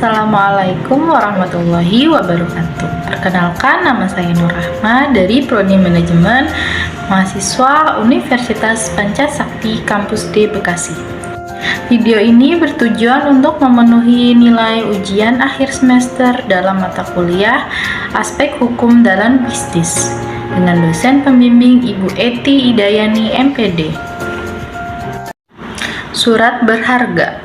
Assalamualaikum warahmatullahi wabarakatuh. Perkenalkan, nama saya Nur Rahma dari Prodi Manajemen, mahasiswa Universitas Pancasakti Kampus D Bekasi. Video ini bertujuan untuk memenuhi nilai ujian akhir semester dalam mata kuliah Aspek Hukum dalam Bisnis dengan dosen pembimbing Ibu Eti Idayani MPD. Surat berharga.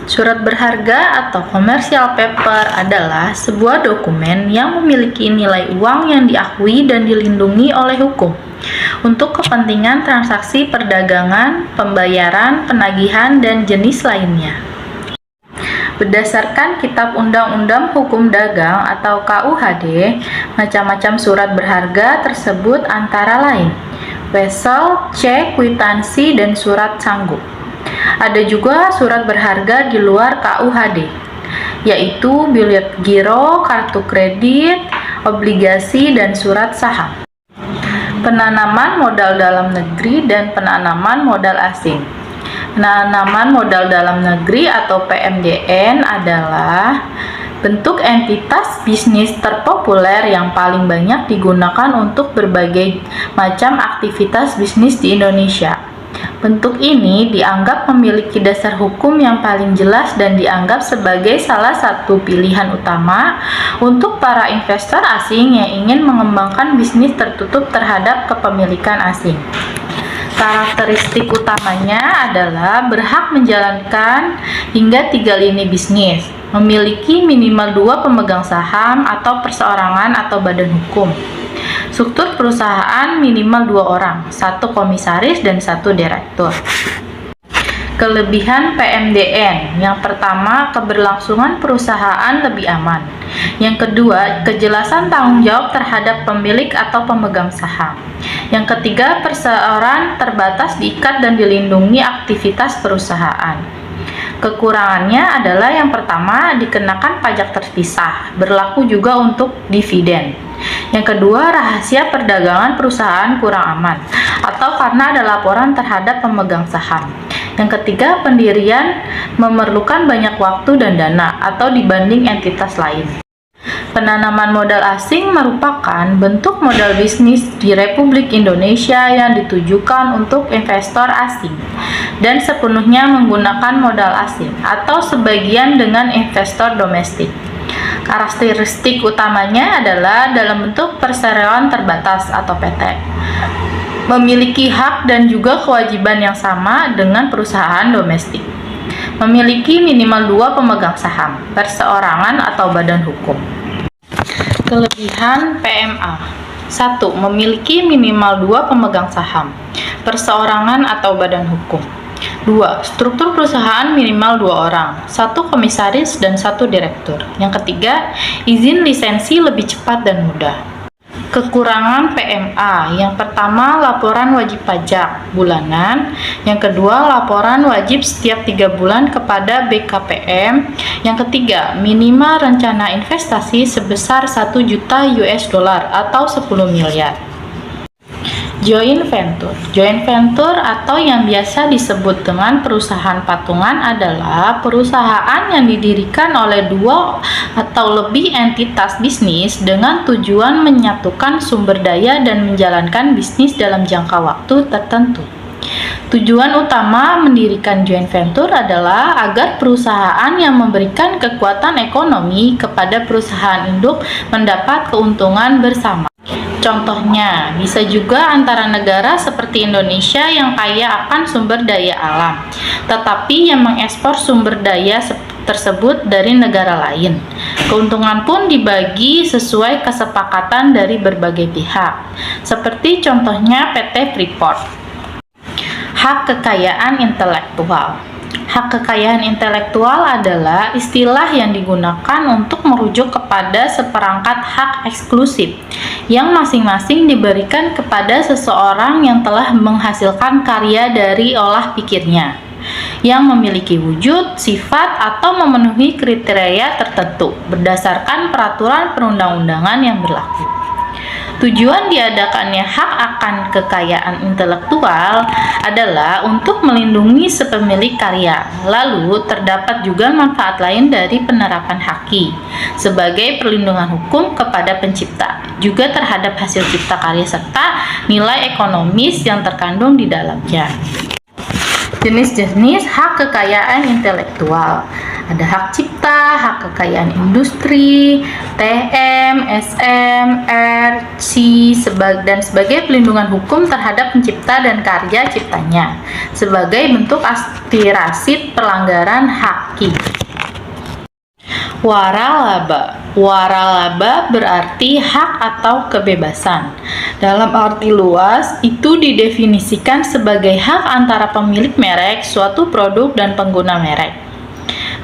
Surat berharga atau commercial paper adalah sebuah dokumen yang memiliki nilai uang yang diakui dan dilindungi oleh hukum untuk kepentingan transaksi perdagangan, pembayaran, penagihan, dan jenis lainnya. Berdasarkan Kitab Undang-Undang Hukum Dagang atau KUHD, macam-macam surat berharga tersebut antara lain wesel, cek, kwitansi, dan surat sanggup. Ada juga surat berharga di luar KUHD, yaitu bilet giro, kartu kredit, obligasi, dan surat saham. Penanaman modal dalam negeri dan penanaman modal asing. Penanaman modal dalam negeri atau PMDN adalah bentuk entitas bisnis terpopuler yang paling banyak digunakan untuk berbagai macam aktivitas bisnis di Indonesia. Bentuk ini dianggap memiliki dasar hukum yang paling jelas dan dianggap sebagai salah satu pilihan utama untuk para investor asing yang ingin mengembangkan bisnis tertutup terhadap kepemilikan asing. Karakteristik utamanya adalah berhak menjalankan hingga 3 lini bisnis, memiliki minimal 2 pemegang saham atau perseorangan atau badan hukum. Struktur perusahaan minimal 2 orang, 1 komisaris dan 1 direktur. Kelebihan PMDN. Yang pertama, keberlangsungan perusahaan lebih aman. Yang kedua, kejelasan tanggung jawab terhadap pemilik atau pemegang saham. Yang ketiga, perseorangan terbatas diikat dan dilindungi aktivitas perusahaan. Kekurangannya adalah yang pertama, dikenakan pajak terpisah, berlaku juga untuk dividen. Yang kedua, rahasia perdagangan perusahaan kurang aman atau karena ada laporan terhadap pemegang saham. Yang ketiga, pendirian memerlukan banyak waktu dan dana atau dibanding entitas lain. Penanaman modal asing merupakan bentuk modal bisnis di Republik Indonesia yang ditujukan untuk investor asing dan sepenuhnya menggunakan modal asing atau sebagian dengan investor domestik. Karakteristik utamanya adalah dalam bentuk perseroan terbatas atau PT, memiliki hak dan juga kewajiban yang sama dengan perusahaan domestik, memiliki minimal 2 pemegang saham, perseorangan atau badan hukum. Kelebihan PMA. 1. Memiliki minimal 2 pemegang saham, perseorangan atau badan hukum. 2. Struktur perusahaan minimal 2 orang, 1 komisaris dan 1 direktur. Yang ketiga, izin lisensi lebih cepat dan mudah. Kekurangan PMA. Yang pertama, laporan wajib pajak bulanan. Yang kedua, laporan wajib setiap 3 bulan kepada BKPM. Yang ketiga, minimal rencana investasi sebesar 1 juta US dollar atau 10 miliar. Joint venture. Joint venture atau yang biasa disebut dengan perusahaan patungan adalah perusahaan yang didirikan oleh 2 atau lebih entitas bisnis dengan tujuan menyatukan sumber daya dan menjalankan bisnis dalam jangka waktu tertentu. Tujuan utama mendirikan joint venture adalah agar perusahaan yang memberikan kekuatan ekonomi kepada perusahaan induk mendapat keuntungan bersama. Contohnya, bisa juga antara negara seperti Indonesia yang kaya akan sumber daya alam, tetapi yang mengekspor sumber daya tersebut dari negara lain. Keuntungan pun dibagi sesuai kesepakatan dari berbagai pihak, seperti contohnya PT Freeport. Hak kekayaan intelektual. Hak kekayaan intelektual adalah istilah yang digunakan untuk merujuk kepada seperangkat hak eksklusif yang masing-masing diberikan kepada seseorang yang telah menghasilkan karya dari olah pikirnya, yang memiliki wujud, sifat, atau memenuhi kriteria tertentu berdasarkan peraturan perundang-undangan yang berlaku. Tujuan diadakannya hak akan kekayaan intelektual adalah untuk melindungi sepemilik karya. Lalu, terdapat juga manfaat lain dari penerapan haki, sebagai perlindungan hukum kepada pencipta, juga terhadap hasil cipta karya serta nilai ekonomis yang terkandung di dalamnya. Jenis-jenis hak kekayaan intelektual. Ada hak cipta, hak kekayaan industri, TM, SM, R, C, dan sebagai pelindungan hukum terhadap pencipta dan karya ciptanya, sebagai bentuk aspirasi pelanggaran haki. Waralaba. Waralaba berarti hak atau kebebasan. Dalam arti luas, itu didefinisikan sebagai hak antara pemilik merek, suatu produk, dan pengguna merek.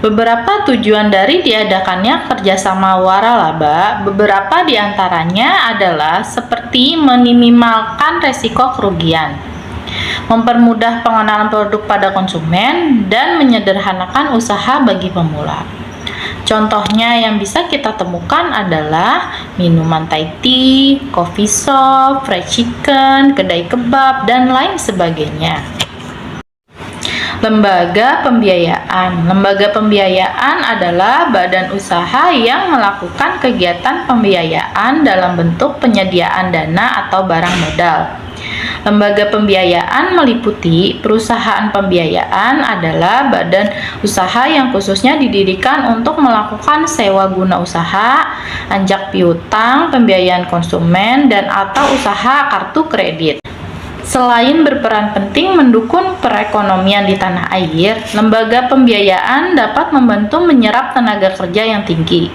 Beberapa tujuan dari diadakannya kerjasama waralaba, beberapa diantaranya adalah seperti meminimalkan resiko kerugian, mempermudah pengenalan produk pada konsumen, dan menyederhanakan usaha bagi pemula. Contohnya yang bisa kita temukan adalah minuman Thai tea, coffee shop, fried chicken, kedai kebab, dan lain sebagainya. Lembaga pembiayaan. Lembaga pembiayaan adalah badan usaha yang melakukan kegiatan pembiayaan dalam bentuk penyediaan dana atau barang modal. Lembaga pembiayaan meliputi perusahaan pembiayaan adalah badan usaha yang khususnya didirikan untuk melakukan sewa guna usaha, anjak piutang, pembiayaan konsumen, dan atau usaha kartu kredit. Selain berperan penting mendukung perekonomian di tanah air, lembaga pembiayaan dapat membantu menyerap tenaga kerja yang tinggi.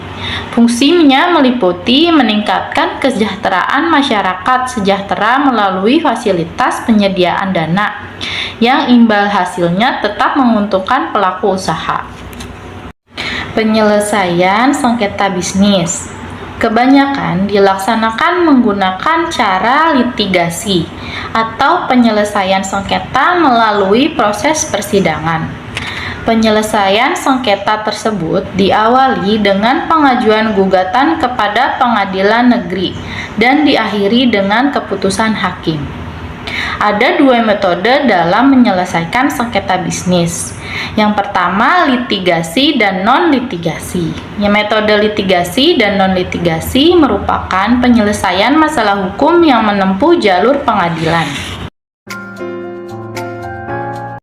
Fungsinya meliputi meningkatkan kesejahteraan masyarakat sejahtera melalui fasilitas penyediaan dana, yang imbal hasilnya tetap menguntungkan pelaku usaha. Penyelesaian sengketa bisnis kebanyakan dilaksanakan menggunakan cara litigasi atau penyelesaian sengketa melalui proses persidangan. Penyelesaian sengketa tersebut diawali dengan pengajuan gugatan kepada pengadilan negeri dan diakhiri dengan keputusan hakim. Ada dua metode dalam menyelesaikan sengketa bisnis. Yang pertama, litigasi dan non-litigasi. Metode litigasi dan non-litigasi merupakan penyelesaian masalah hukum yang menempuh jalur pengadilan.